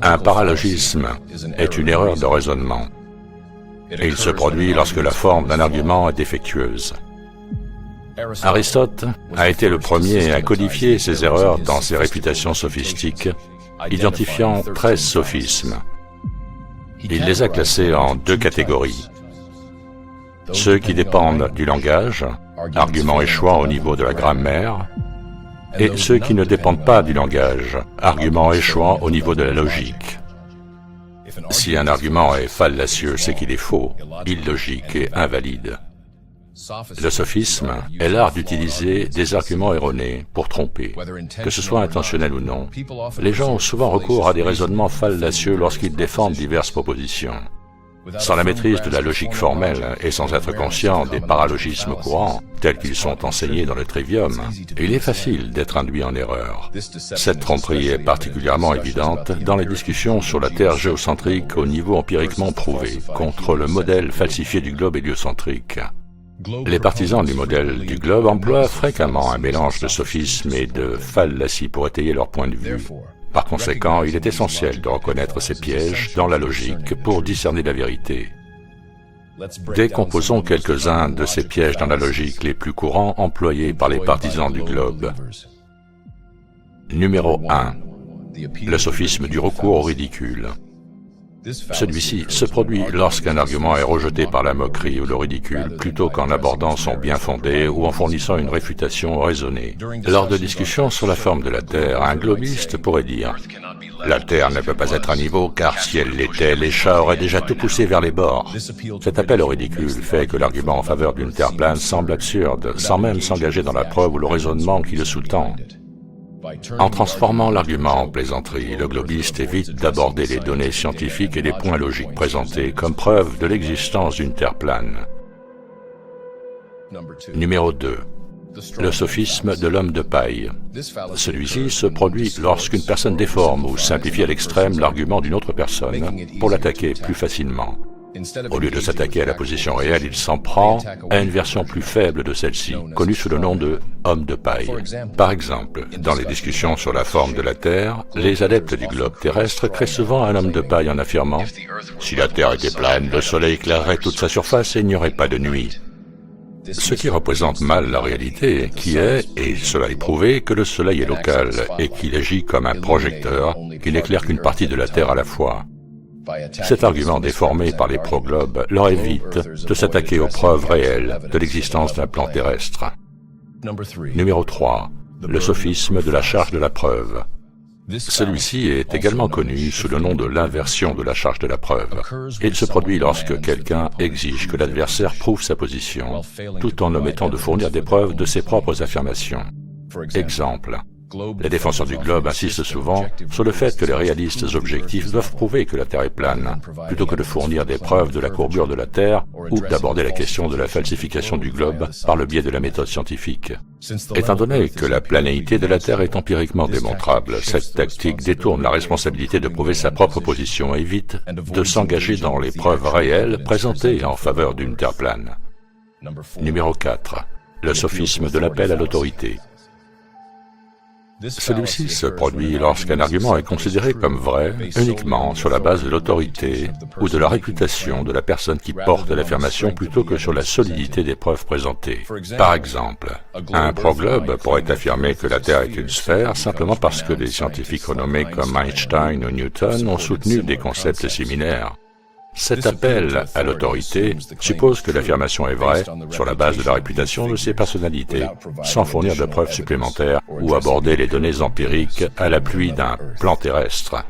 Un paralogisme est une erreur de raisonnement. Et il se produit lorsque la forme d'un argument est défectueuse. Aristote a été le premier à codifier ces erreurs dans ses réputations sophistiques, identifiant 13 sophismes. Il les a classés en deux catégories. Ceux qui dépendent du langage, arguments échouant au niveau de la grammaire, et ceux qui ne dépendent pas du langage, arguments échouant au niveau de la logique. Si un argument est fallacieux, c'est qu'il est faux, illogique et invalide. Le sophisme est l'art d'utiliser des arguments erronés pour tromper. Que ce soit intentionnel ou non, les gens ont souvent recours à des raisonnements fallacieux lorsqu'ils défendent diverses propositions. Sans la maîtrise de la logique formelle et sans être conscient des paralogismes courants, tels qu'ils sont enseignés dans le trivium, il est facile d'être induit en erreur. Cette tromperie est particulièrement évidente dans les discussions sur la Terre géocentrique au niveau empiriquement prouvé, contre le modèle falsifié du globe héliocentrique. Les partisans du modèle du globe emploient fréquemment un mélange de sophisme et de fallacie pour étayer leur point de vue. Par conséquent, il est essentiel de reconnaître ces pièges dans la logique pour discerner la vérité. Décomposons quelques-uns de ces pièges dans la logique les plus courants employés par les partisans du globe. Numéro 1. Le sophisme du recours au ridicule. Celui-ci se produit lorsqu'un argument est rejeté par la moquerie ou le ridicule, plutôt qu'en abordant son bien fondé ou en fournissant une réfutation raisonnée. Lors de discussions sur la forme de la Terre, un globiste pourrait dire « La Terre ne peut pas être à niveau, car si elle l'était, les chats auraient déjà tout poussé vers les bords. » Cet appel au ridicule fait que l'argument en faveur d'une Terre plane semble absurde, sans même s'engager dans la preuve ou le raisonnement qui le sous-tend. En transformant l'argument en plaisanterie, le globiste évite d'aborder les données scientifiques et les points logiques présentés comme preuve de l'existence d'une Terre plane. Numéro 2. Le sophisme de l'homme de paille. Celui-ci se produit lorsqu'une personne déforme ou simplifie à l'extrême l'argument d'une autre personne pour l'attaquer plus facilement. Au lieu de s'attaquer à la position réelle, il s'en prend à une version plus faible de celle-ci, connue sous le nom de « homme de paille ». Par exemple, dans les discussions sur la forme de la Terre, les adeptes du globe terrestre créent souvent un homme de paille en affirmant « Si la Terre était plane, le Soleil éclairerait toute sa surface et il n'y aurait pas de nuit ». Ce qui représente mal la réalité, qui est, et cela est prouvé, que le Soleil est local et qu'il agit comme un projecteur qui n'éclaire qu'une partie de la Terre à la fois. Cet argument déformé par les pro-globes leur évite de s'attaquer aux preuves réelles de l'existence d'un plan terrestre. Numéro 3. Le sophisme de la charge de la preuve. Celui-ci est également connu sous le nom de l'inversion de la charge de la preuve. Il se produit lorsque quelqu'un exige que l'adversaire prouve sa position, tout en omettant de fournir des preuves de ses propres affirmations. Exemple. Les défenseurs du globe insistent souvent sur le fait que les réalistes objectifs doivent prouver que la Terre est plane, plutôt que de fournir des preuves de la courbure de la Terre ou d'aborder la question de la falsification du globe par le biais de la méthode scientifique. Étant donné que la planéité de la Terre est empiriquement démontrable, cette tactique détourne la responsabilité de prouver sa propre position et évite de s'engager dans les preuves réelles présentées en faveur d'une Terre plane. Numéro 4. Le sophisme de l'appel à l'autorité. Celui-ci se produit lorsqu'un argument est considéré comme vrai uniquement sur la base de l'autorité ou de la réputation de la personne qui porte l'affirmation plutôt que sur la solidité des preuves présentées. Par exemple, un pro-globe pourrait affirmer que la Terre est une sphère simplement parce que des scientifiques renommés comme Einstein ou Newton ont soutenu des concepts similaires. Cet appel à l'autorité suppose que l'affirmation est vraie sur la base de la réputation de ces personnalités, sans fournir de preuves supplémentaires ou aborder les données empiriques à l'appui d'un plan terrestre.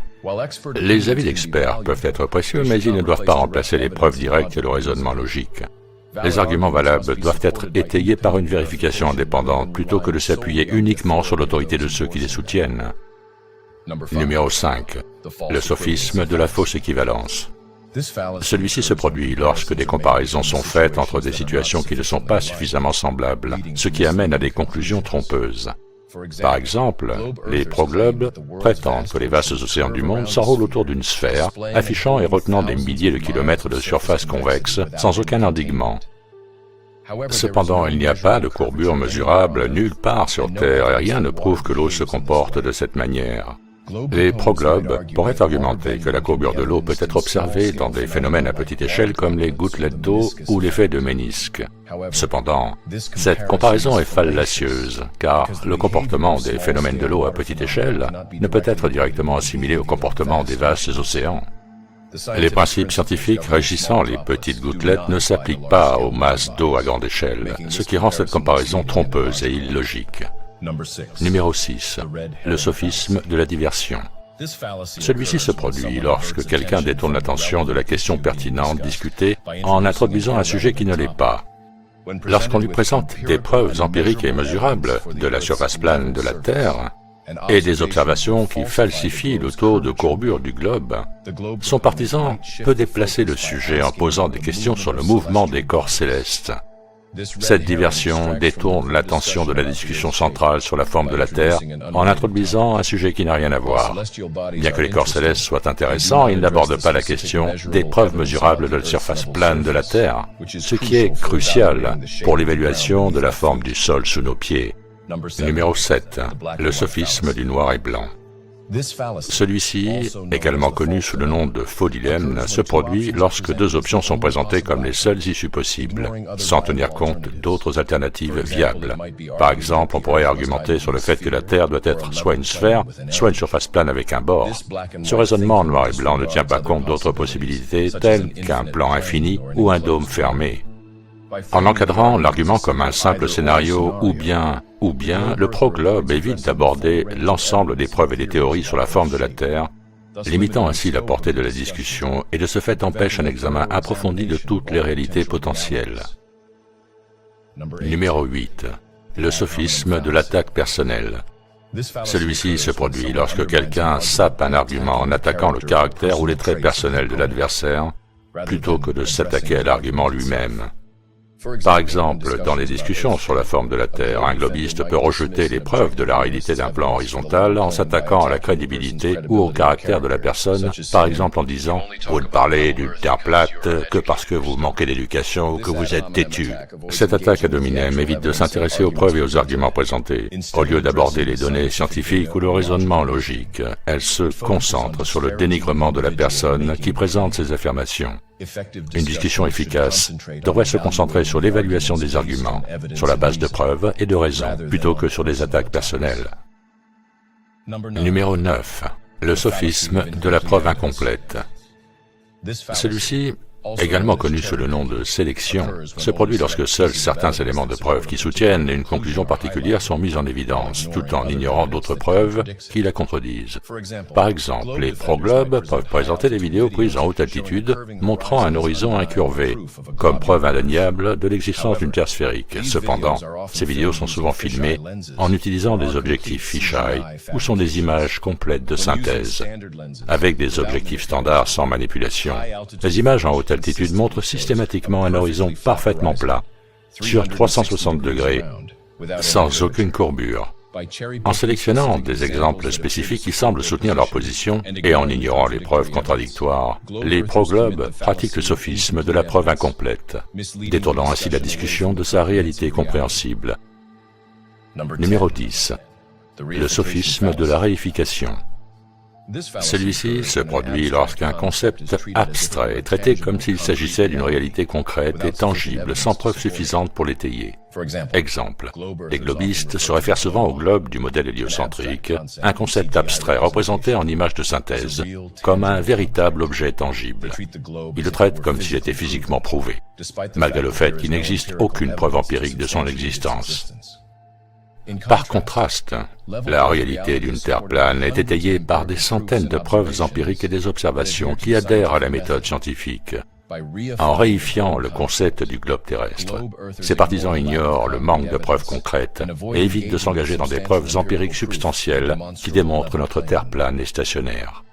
Les avis d'experts peuvent être précieux, mais ils ne doivent pas remplacer les preuves directes et le raisonnement logique. Les arguments valables doivent être étayés par une vérification indépendante plutôt que de s'appuyer uniquement sur l'autorité de ceux qui les soutiennent. Numéro 5. Le sophisme de la fausse équivalence. Celui-ci se produit lorsque des comparaisons sont faites entre des situations qui ne sont pas suffisamment semblables, ce qui amène à des conclusions trompeuses. Par exemple, les pro-globes prétendent que les vastes océans du monde s'enroulent autour d'une sphère, affichant et retenant des milliers de kilomètres de surface convexe, sans aucun endiguement. Cependant, il n'y a pas de courbure mesurable nulle part sur Terre et rien ne prouve que l'eau se comporte de cette manière. Les proglobes pourraient argumenter que la courbure de l'eau peut être observée dans des phénomènes à petite échelle comme les gouttelettes d'eau ou l'effet de ménisque. Cependant, cette comparaison est fallacieuse, car le comportement des phénomènes de l'eau à petite échelle ne peut être directement assimilé au comportement des vastes océans. Les principes scientifiques régissant les petites gouttelettes ne s'appliquent pas aux masses d'eau à grande échelle, ce qui rend cette comparaison trompeuse et illogique. Numéro 6. Le sophisme de la diversion. Celui-ci se produit lorsque quelqu'un détourne l'attention de la question pertinente discutée en introduisant un sujet qui ne l'est pas. Lorsqu'on lui présente des preuves empiriques et mesurables de la surface plane de la Terre et des observations qui falsifient le taux de courbure du globe, son partisan peut déplacer le sujet en posant des questions sur le mouvement des corps célestes. Cette diversion détourne l'attention de la discussion centrale sur la forme de la Terre en introduisant un sujet qui n'a rien à voir. Bien que les corps célestes soient intéressants, ils n'abordent pas la question des preuves mesurables de la surface plane de la Terre, ce qui est crucial pour l'évaluation de la forme du sol sous nos pieds. Numéro 7. Le sophisme du noir et blanc. Celui-ci, également connu sous le nom de faux dilemme, se produit lorsque deux options sont présentées comme les seules issues possibles, sans tenir compte d'autres alternatives viables. Par exemple, on pourrait argumenter sur le fait que la Terre doit être soit une sphère, soit une surface plane avec un bord. Ce raisonnement en noir et blanc ne tient pas compte d'autres possibilités telles qu'un plan infini ou un dôme fermé. En encadrant l'argument comme un simple scénario ou bien, le proglobe évite d'aborder l'ensemble des preuves et des théories sur la forme de la Terre, limitant ainsi la portée de la discussion et de ce fait empêche un examen approfondi de toutes les réalités potentielles. Numéro 8. Le sophisme de l'attaque personnelle. Celui-ci se produit lorsque quelqu'un sape un argument en attaquant le caractère ou les traits personnels de l'adversaire, plutôt que de s'attaquer à l'argument lui-même. Par exemple, dans les discussions sur la forme de la Terre, un globiste peut rejeter les preuves de la réalité d'un plan horizontal en s'attaquant à la crédibilité ou au caractère de la personne, par exemple en disant « Vous ne parlez d'une Terre plate que parce que vous manquez d'éducation ou que vous êtes têtu ». Cette attaque ad hominem évite de s'intéresser aux preuves et aux arguments présentés. Au lieu d'aborder les données scientifiques ou le raisonnement logique, elle se concentre sur le dénigrement de la personne qui présente ces affirmations. Une discussion efficace devrait se concentrer sur l'évaluation des arguments, sur la base de preuves et de raisons, plutôt que sur des attaques personnelles. Numéro 9. Le sophisme de la preuve incomplète. Celui-ci, également connu sous le nom de sélection, se produit lorsque seuls certains éléments de preuve qui soutiennent une conclusion particulière sont mis en évidence, tout en ignorant d'autres preuves qui la contredisent. Par exemple, les proglobes peuvent présenter des vidéos prises en haute altitude montrant un horizon incurvé, comme preuve indéniable de l'existence d'une Terre sphérique. Cependant, ces vidéos sont souvent filmées en utilisant des objectifs fisheye ou sont des images complètes de synthèse. Avec des objectifs standards sans manipulation, les images en haute altitude montre systématiquement un horizon parfaitement plat, sur 360 degrés, sans aucune courbure. En sélectionnant des exemples spécifiques qui semblent soutenir leur position et en ignorant les preuves contradictoires, les proglobes pratiquent le sophisme de la preuve incomplète, détournant ainsi la discussion de sa réalité compréhensible. Numéro 10. Le sophisme de la réification. Celui-ci se produit lorsqu'un concept abstrait est traité comme s'il s'agissait d'une réalité concrète et tangible, sans preuve suffisante pour l'étayer. Exemple, les globistes se réfèrent souvent au globe du modèle héliocentrique, un concept abstrait représenté en image de synthèse, comme un véritable objet tangible. Ils le traitent comme s'il était physiquement prouvé, malgré le fait qu'il n'existe aucune preuve empirique de son existence. Par contraste, la réalité d'une Terre plane est étayée par des centaines de preuves empiriques et des observations qui adhèrent à la méthode scientifique. En réifiant le concept du globe terrestre, ses partisans ignorent le manque de preuves concrètes et évitent de s'engager dans des preuves empiriques substantielles qui démontrent que notre Terre plane et stationnaire.